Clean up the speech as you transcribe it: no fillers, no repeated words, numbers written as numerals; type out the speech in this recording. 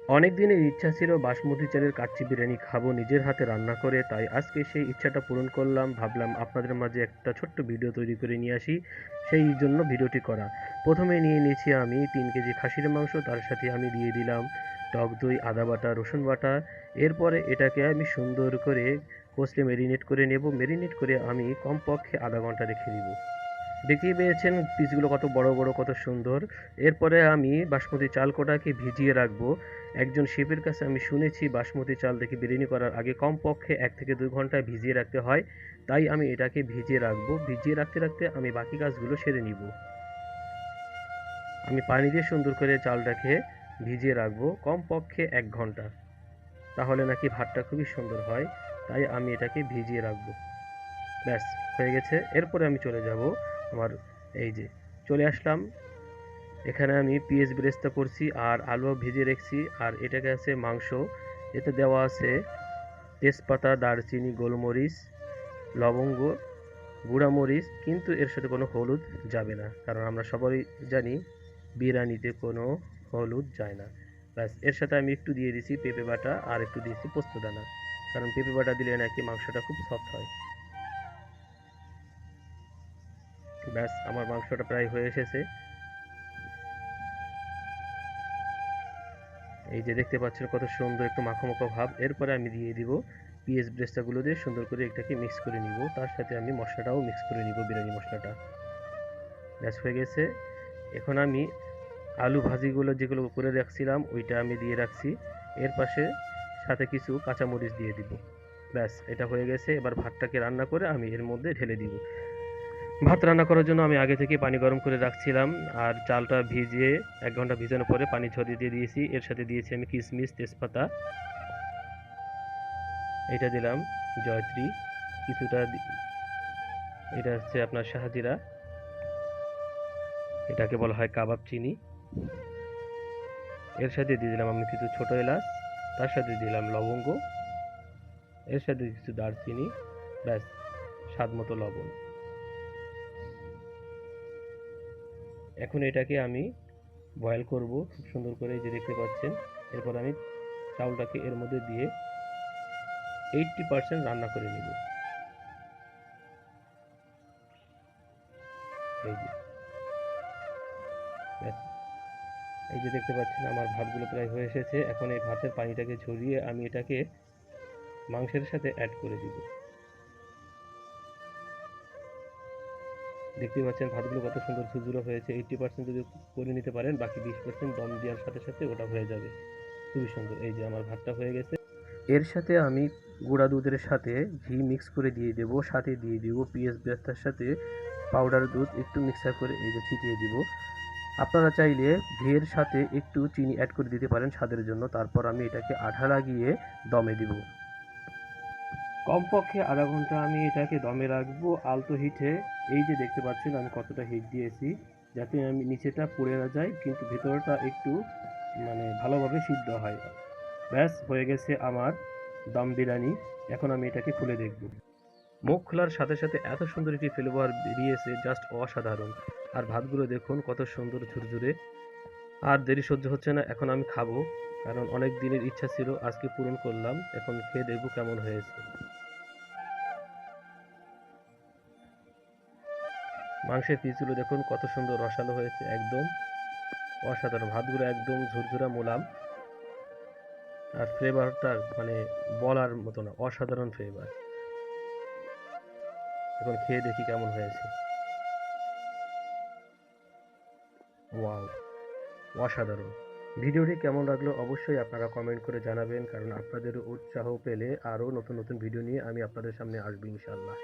অনেক দিনের ইচ্ছা ছিল বাসমতি চালের কাচ্চি বিরিয়ানি খাবো নিজের হাতে রান্না করে, তাই আজকে সেই ইচ্ছাটা পূরণ করলাম। ভাবলাম আপনাদের মাঝে একটা ছোট্ট ভিডিও তৈরি করে নিয়ে আসি, সেই জন্য ভিডিওটি করা। প্রথমে নিয়ে নিয়েছি আমি 3 কেজি খাসির মাংস, তার সাথে আমি দিয়ে দিলাম টক দই, আদা বাটা, রসুন বাটা। এরপরে এটাকে আমি সুন্দর করে কষলে ম্যারিনেট করে নেব। ম্যারিনেট করে আমি কমপক্ষে আধা ঘন্টা রেখে দিব। দেখতেই পেয়েছেন পিসগুলো কত বড় বড়, কত সুন্দর। এরপরে আমি বাসমতি চাল কোটাকে ভিজিয়ে রাখবো। একজন শেফের কাছে আমি শুনেছি বাসমতি চাল থেকে বিরিয়ানি করার আগে কমপক্ষে 1 থেকে 2 ঘন্টা ভিজিয়ে রাখতে হয়, তাই আমি এটাকে ভিজিয়ে রাখবো। ভিজিয়ে রাখতে রাখতে আমি বাকি কাজগুলো সেরে নিব। আমি পানি দিয়ে সুন্দর করে চালটাকে ভিজিয়ে রাখবো কমপক্ষে 1 ঘন্টা, তাহলে নাকি ভাতটা খুবই সুন্দর হয়, তাই আমি এটাকে ভিজিয়ে রাখবো। ব্যাস, হয়ে গেছে। এরপরে আমি চলে যাব আমার, এই যে চলে আসলাম। এখানে আমি পেঁয়াজ বেরেস্তা করছি আর আলু ভেজে রেখেছি, আর এটাকে আছে মাংস। এতে দেওয়া আছে তেজপাতা, দারচিনি, গোলমরিচ, লবঙ্গ, গুঁড়ামরিচ, কিন্তু এর সাথে কোনো হলুদ যাবে না, কারণ আমরা সবাই জানি বিরিয়ানিতে কোনো হলুদ যায় না। ব্যাস, এর সাথে আমি একটু দিয়ে দিছি পেঁপে বাটা আর একটু দিয়েছি পোস্তদানা, কারণ পেঁপে বাটা দিলে নাকি মাংসটা খুব সফট হয়। ব্যাস, আমার মাংসটা প্রায় হয়ে এসেছে। এই যে দেখতে পাচ্ছেন কত সুন্দর একটু মাখো মাখো ভাব। এরপরে আমি দিয়ে দিব পেঁয়াজ ব্রেস্তাগুলো দিয়ে সুন্দর করে এটাকে মিক্স করে নিব, তার সাথে আমি মশলাটাও মিক্স করে নিব, বিরিয়ানি মশলাটা। ব্যাস, হয়ে গেছে। এখন আমি আলু ভাজিগুলো যেগুলো করে রাখছিলাম ওইটা আমি দিয়ে রাখছি। এর পাশে সাথে কিছু কাঁচামরিচ দিয়ে দিব। ব্যাস, এটা হয়ে গেছে। এবার ভাতটাকে রান্না করে আমি এর মধ্যে ঢেলে দিব। ভাত রান্না করার জন্য আমি আগে থেকে পানি গরম করে রাখছিলাম, আর চালটা ভিজিয়ে 1 ঘন্টা ভিজানোর পরে পানি ঝরিয়ে দিয়ে দিয়েছি। এর সাথে দিয়েছি আমি কিশমিশ, তেজপাতা, এটা দিলাম জয়ত্রী, কিছুটা এটা হচ্ছে আপনার শাহজিরা, এটাকে বলা হয় কাবাব চিনি। এর সাথে দিয়ে দিলাম আমি কিছু ছোট এলাচ, তার সাথে দিলাম লবঙ্গ, এর সাথে কিছু দারচিনি। ব্যাস, স্বাদ মতো লবণ। এখন এটাকে আমি বয়েল করব খুব সুন্দর করে, যে দেখতে পাচ্ছেন। এরপর আমি চাউলটাকে এর মধ্যে দিয়ে 80% রান্না করে নিব। এই যে, ব্যাস, এই যে দেখতে পাচ্ছেন আমার ভাতগুলো প্রায় হয়ে এসেছে। এখন এই ভাতের পানিটাকে ঝরিয়ে আমি এটাকে মাংসের সাথে অ্যাড করে দিব। দেখতে পাচ্ছেন ভাতগুলো কত সুন্দর ঝুরঝুরে হয়েছে। 80% যদি করে নিতে পারেন, বাকি 20% দম দেওয়ার সাথে সাথে ওটা হয়ে যাবে। খুবই সুন্দর। এই যে আমার ভাতটা হয়ে গেছে। এর সাথে আমি গুঁড়া দুধের সাথে ঘি মিক্স করে দিয়ে দেব, সাথে দিয়ে দিব পেঁয়াজ বেরেস্তার সাথে পাউডার দুধ একটু মিক্সার করে এই যে ছিটিয়ে দিব। আপনারা চাইলে ঘিয়ের সাথে একটু চিনি অ্যাড করে দিতে পারেন স্বাদের জন্য। তারপর আমি এটাকে আঠা লাগিয়ে দমে দিব। কমপক্ষে আধা ঘন্টা আমি এটাকে দমে রাখবো আলতো হিটে। এই যে দেখতে পাচ্ছেন আমি কতটা হিট দিয়েছি, যাতে আমি নিচেটা পুড়ে না যায় কিন্তু ভেতরটা একটু ভালোভাবে সিদ্ধ হয়। ব্যাস, হয়ে গেছে আমার দম বিরিয়ানি। এখন আমি এটাকে খুলে দেখব। মুখ খোলার সাথে সাথে এত সুন্দর একটি ফ্লেভার বেরিয়েছে, জাস্ট অসাধারণ। আর ভাতগুলো দেখুন কত সুন্দর ঝুরঝুরে। আর দেরি সহ্য হচ্ছে না, এখন আমি খাবো, কারণ অনেক দিনের ইচ্ছা ছিল, আজকে পূরণ করলাম। এখন খেয়ে দেখবো কেমন হয়েছে। মাংসের পিসগুলো দেখুন কত সুন্দর রসালো হয়েছে, একদম অসাধারণ। ভাতগুলো একদম ঝুরঝুরা মোলাম, আর ফ্লেভারটা বলার মতো না, অসাধারণ ফ্লেভার। এখন খেয়ে দেখি কেমন হয়েছে। ওয়াও, অসাধারণ। ভিডিওটি কেমন লাগলো অবশ্যই আপনারা কমেন্ট করে জানাবেন, কারণ আপনাদের উৎসাহ পেলে আরও নতুন নতুন ভিডিও নিয়ে আমি আপনাদের সামনে আসবো ইনশাল্লাহ।